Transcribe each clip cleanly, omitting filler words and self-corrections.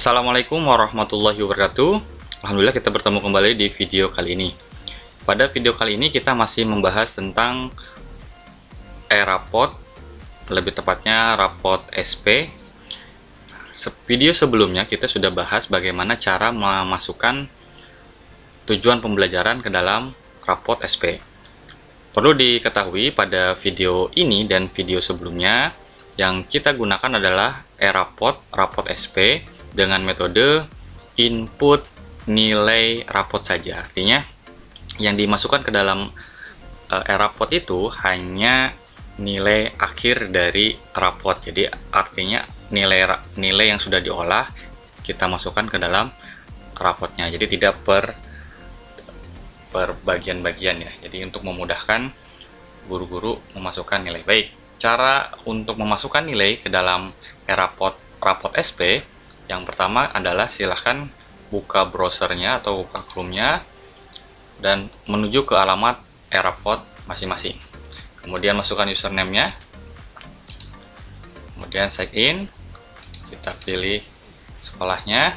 Assalamualaikum warahmatullahi wabarakatuh. Alhamdulillah kita bertemu kembali di video kali ini. Pada video kali ini kita masih membahas tentang rapot, lebih tepatnya rapot SP. Video sebelumnya kita sudah bahas bagaimana cara memasukkan tujuan pembelajaran ke dalam rapot SP. Perlu diketahui pada video ini dan video sebelumnya yang kita gunakan adalah rapot SP dengan metode input nilai rapot saja. Artinya yang dimasukkan ke dalam rapot itu hanya nilai akhir dari rapot. Jadi artinya nilai yang sudah diolah kita masukkan ke dalam rapotnya. Jadi tidak per bagian-bagian ya. Jadi untuk memudahkan guru-guru memasukkan nilai. Baik, cara untuk memasukkan nilai ke dalam rapot SP yang pertama adalah silahkan buka browsernya atau buka Chrome-nya dan menuju ke alamat rapot masing-masing. Kemudian masukkan username-nya, kemudian sign in, kita pilih sekolahnya.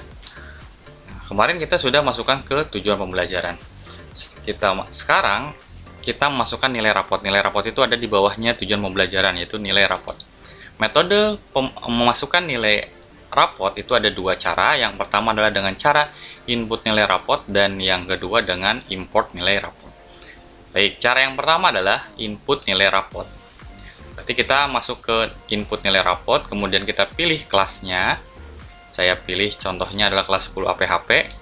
Nah, kemarin kita sudah masukkan ke tujuan pembelajaran. Sekarang kita masukkan nilai rapot. Nilai rapot itu ada di bawahnya tujuan pembelajaran, yaitu nilai rapot. Metode memasukkan nilai rapot itu ada dua cara. Yang pertama adalah dengan cara input nilai rapot dan yang kedua dengan import nilai rapot. Baik, cara yang pertama adalah input nilai rapot. Berarti kita masuk ke input nilai rapot, kemudian kita pilih kelasnya. Saya pilih contohnya adalah kelas 10 APHP,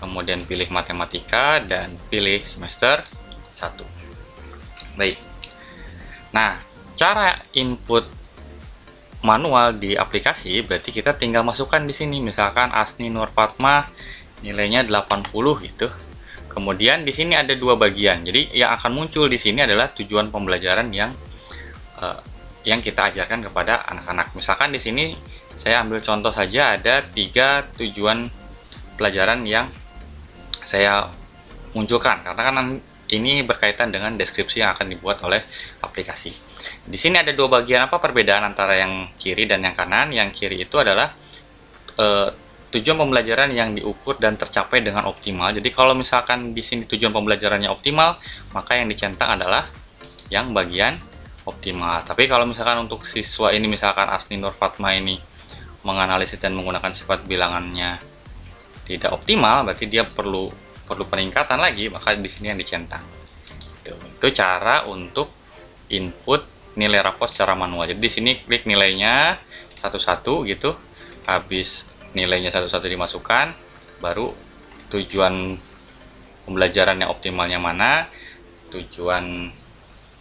kemudian pilih matematika dan pilih semester 1. Baik. Nah, cara input manual di aplikasi berarti kita tinggal masukkan di sini, misalkan Asni Nur Fatma nilainya 80 gitu. Kemudian di sini ada dua bagian. Jadi yang akan muncul di sini adalah tujuan pembelajaran yang kita ajarkan kepada anak-anak. Misalkan di sini saya ambil contoh saja, ada 3 tujuan pelajaran yang saya munculkan karena kan ini berkaitan dengan deskripsi yang akan dibuat oleh aplikasi. Di sini ada dua bagian. Apa perbedaan antara yang kiri dan yang kanan? Yang kiri itu adalah tujuan pembelajaran yang diukur dan tercapai dengan optimal. Jadi kalau misalkan di sini tujuan pembelajarannya optimal, maka yang dicentang adalah yang bagian optimal. Tapi kalau misalkan untuk siswa ini, misalkan Asni Nur Fatma ini menganalisis dan menggunakan sifat bilangannya tidak optimal, berarti dia perlu peningkatan lagi, maka di sini yang dicentang. Itu cara untuk input nilai rapot secara manual. Jadi di sini klik nilainya satu-satu gitu, habis nilainya satu-satu dimasukkan, baru tujuan pembelajaran yang optimalnya mana, tujuan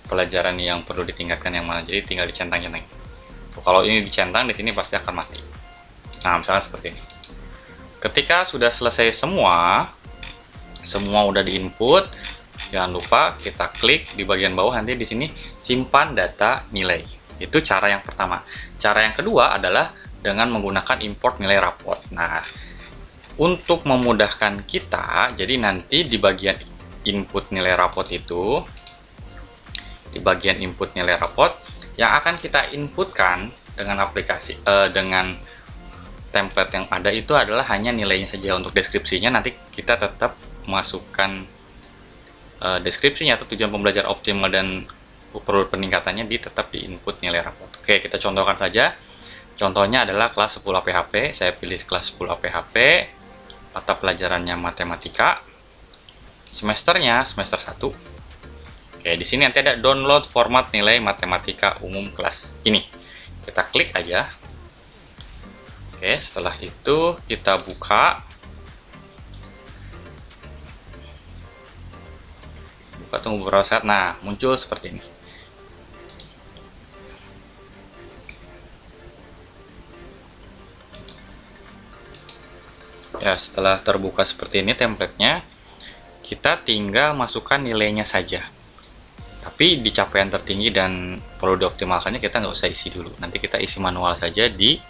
pelajaran yang perlu ditingkatkan yang mana. Jadi tinggal dicentang-centang. Kalau ini dicentang di sini pasti akan mati. Nah, misalnya seperti ini. Ketika sudah selesai semua udah diinput, jangan lupa kita klik di bagian bawah, nanti di sini simpan data nilai. Itu cara yang pertama. Cara yang kedua adalah dengan menggunakan import nilai rapot. Nah, untuk memudahkan kita, jadi nanti di bagian input nilai rapot itu, di bagian input nilai rapot yang akan kita inputkan dengan aplikasi dengan template yang ada itu adalah hanya nilainya saja. Untuk deskripsinya nanti kita tetap masukkan deskripsinya atau tujuan pembelajaran optimal dan perlu peningkatannya tetap di input nilai rapot. Oke, kita contohkan saja. Contohnya adalah kelas 10 APHP. Saya pilih kelas 10 APHP, mata pelajarannya matematika, semesternya semester 1. Oke, di sini nanti ada download format nilai matematika umum kelas ini. Kita klik aja. Oke, setelah itu kita buka. Tunggu beberapa saat. Nah, muncul seperti ini. Ya, setelah terbuka seperti ini templatenya, kita tinggal masukkan nilainya saja. Tapi di capaian tertinggi dan perlu dioptimalkannya kita nggak usah isi dulu. Nanti kita isi manual saja di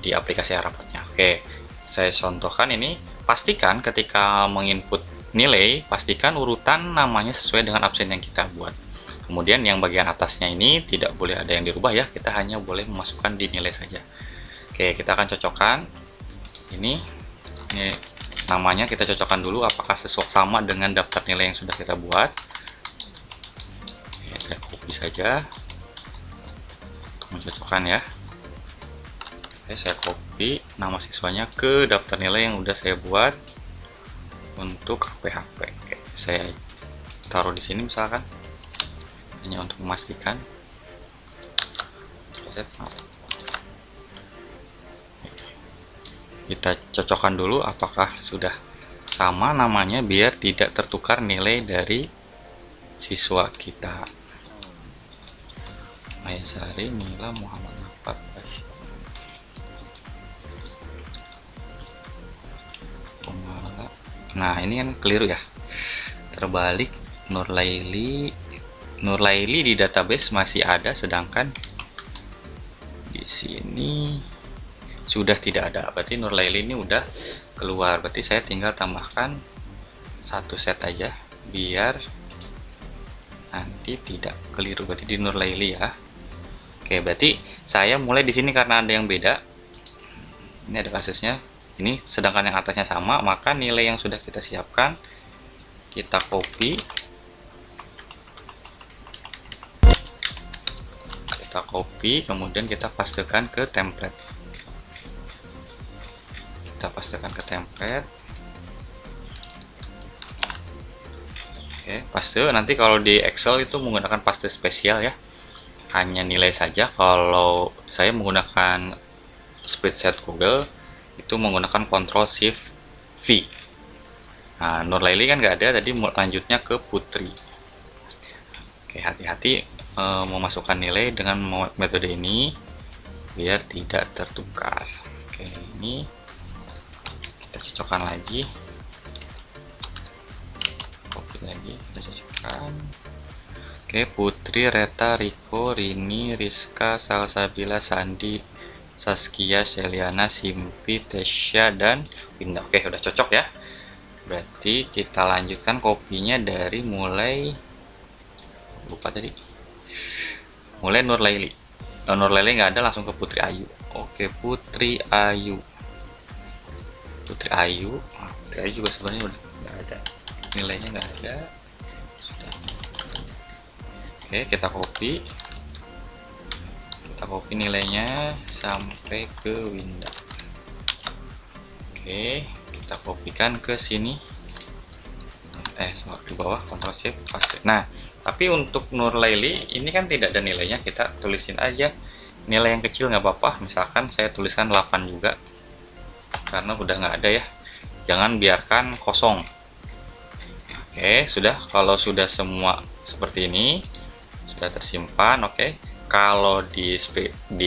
aplikasi rapotnya. Oke, saya contohkan ini. Pastikan ketika menginput nilai, pastikan urutan namanya sesuai dengan absen yang kita buat. Kemudian yang bagian atasnya ini tidak boleh ada yang dirubah ya, kita hanya boleh memasukkan di nilai saja. Oke, kita akan cocokkan ini namanya, kita cocokkan dulu apakah sesuai sama dengan daftar nilai yang sudah kita buat. Oke, saya copy saja untuk mencocokkan ya. Oke, saya copy nama siswanya ke daftar nilai yang udah saya buat untuk PHP. Oke, saya taruh di sini misalkan, hanya untuk memastikan. Kita cocokkan dulu apakah sudah sama namanya biar tidak tertukar nilai dari siswa kita. Mayasari Mila Muhammad Nafat. Nah, ini kan keliru ya. Terbalik, Nurlaili di database masih ada, sedangkan di sini sudah tidak ada. Berarti Nurlaili ini udah keluar. Berarti saya tinggal tambahkan satu set aja biar nanti tidak keliru. Berarti di Nurlaili ya. Oke, berarti saya mulai di sini karena ada yang beda. Ini ada kasusnya. Ini sedangkan yang atasnya sama, maka nilai yang sudah kita siapkan kita copy. Kemudian kita pastekan ke template. Oke, paste. Nanti kalau di Excel itu menggunakan paste spesial ya, hanya nilai saja. Kalau saya menggunakan spreadsheet Google itu menggunakan Ctrl Shift V. Nah, Nurlaili kan nggak ada, tadi lanjutnya ke Putri. Oke, hati-hati memasukkan nilai dengan metode ini biar tidak tertukar. Oke, ini kita cocokkan lagi, copy lagi, kita cocokkan. Oke, Putri, Reta, Riko, Rini, Rizka, Salsabila, Sandi, Saskia, Seliana, Simpi, Tesya, dan Winda. Oke, udah cocok ya. Berarti kita lanjutkan kopinya dari mulai Nurlaili. Nurlaili nggak ada, langsung ke Putri Ayu. Oke, Putri Ayu. Putri Ayu juga sebenarnya udah nggak ada, nilainya nggak ada. Sudah. Oke, kita copy nilainya sampai ke Winda. Oke, kita kopikan ke sini. Di bawah, Ctrl Shift paste. Nah, tapi untuk Nurlaili ini kan tidak ada nilainya, kita tulisin aja nilai yang kecil nggak apa-apa. Misalkan saya tuliskan 8 juga, karena udah nggak ada ya. Jangan biarkan kosong. Oke, sudah. Kalau sudah semua seperti ini, sudah tersimpan. Oke, kalau di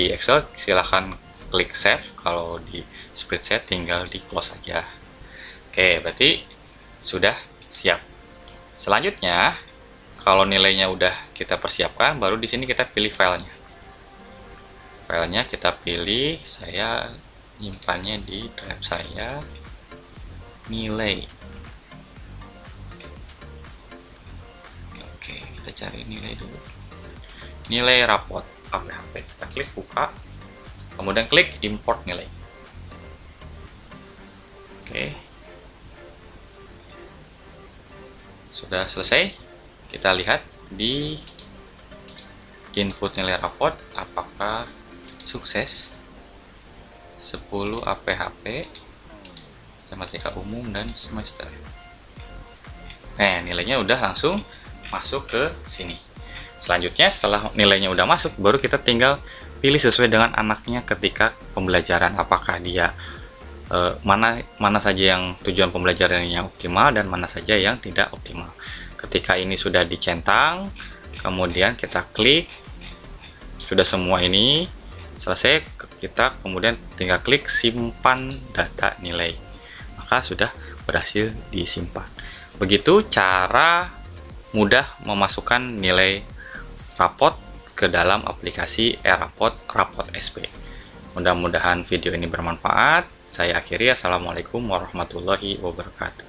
Excel silahkan klik save, kalau di spreadsheet tinggal di close saja. Oke, berarti sudah siap. Selanjutnya, kalau nilainya udah kita persiapkan, baru di sini kita pilih filenya. Filenya kita pilih, saya nyimpannya di drive saya, nilai. Oke, kita cari nilai dulu. Nilai rapot PHP. Kita klik buka, kemudian klik import nilai. Oke. Sudah selesai. Kita lihat di input nilai raport apakah sukses. 10 APHP, matematika umum dan semester. Nah, nilainya udah langsung masuk ke sini. Selanjutnya, setelah nilainya udah masuk, baru kita tinggal pilih sesuai dengan anaknya ketika pembelajaran. Apakah dia mana saja yang tujuan pembelajarannya optimal dan mana saja yang tidak optimal. Ketika ini sudah dicentang, kemudian kita klik, sudah semua ini selesai, kita kemudian tinggal klik simpan data nilai, maka sudah berhasil disimpan. Begitu cara mudah memasukkan nilai rapot ke dalam aplikasi eRaport, Rapot SP. Mudah-mudahan video ini bermanfaat. Saya akhiri. Assalamualaikum warahmatullahi wabarakatuh.